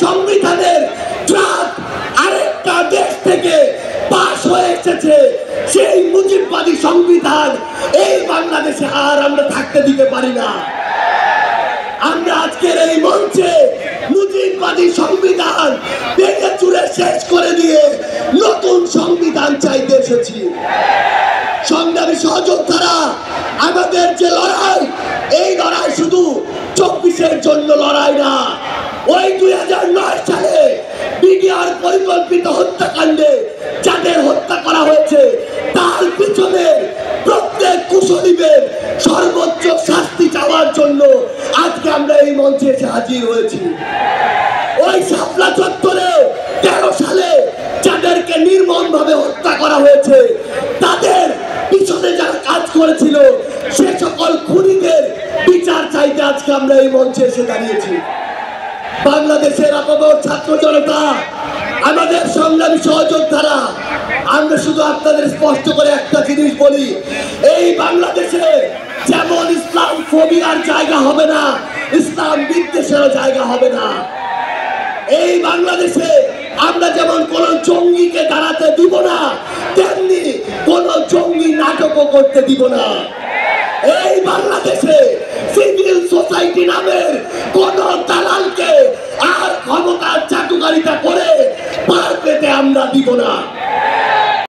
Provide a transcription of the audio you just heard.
সংবিধানের ড্রাফট আরেকটা দেশ থেকে পাশ হয়ে এসেছে, সেই মুজিববাদী সংবিধান এই বাংলাদেশে আর আমরা থাকতে দিতে পারি না। আমরা আজকের এই মঞ্চে মুজিববাদী সংবিধান ভেঙে চুরে শেষ করে দিয়ে নতুন সংবিধান চাইতে এসেছি। সংগ্রামী সহযোদ্ধারা, আমাদের যে লড়াই, এই লড়াই শুধু 24-এর জন্য লড়াই না। ওই 2009 সালে বিডিআর পরিকল্পিত হত্যাকাণ্ডে যাদের হত্যা করা হয়েছে তার পিছনে প্রত্যেক কুশলীদের সর্বোচ্চ শাস্তি চাওয়ার জন্য আজকে আমরা এই মঞ্চে এসে হাজির হয়েছি। ওই শাপলা চত্বরে 13 সালে যাদেরকে নির্মমভাবে হত্যা করা হয়েছে, তাদের পিছনে যারা কাজ করেছিল সে সকল খুনিদের বিচার চাইতে আজকে আমরা এই মঞ্চে এসে দাঁড়িয়েছি। বাংলাদেশের আপামর ছাত্র জনতা, আমাদের সংগ্রামী সহযোদ্ধারা, আমরা শুধু আপনাদের স্পষ্ট করে একটা জিনিস বলি, এই বাংলাদেশে যেমন ইসলাম ফোবিয়ার জায়গা হবে না, ইসলাম বিদ্বেষেরও জায়গা হবে না। এই বাংলাদেশে আমরা যেমন কোন জঙ্গিকে দাঁড়াতে দিব না, তেমনি কোন জঙ্গি নাটকও করতে দিব না। এই বাংলাদেশে সিভিল সোসাইটি নামের কোন দালালকে আর ক্ষমতার চাটুকারিতা করে পার পেতে আমরা দিব না।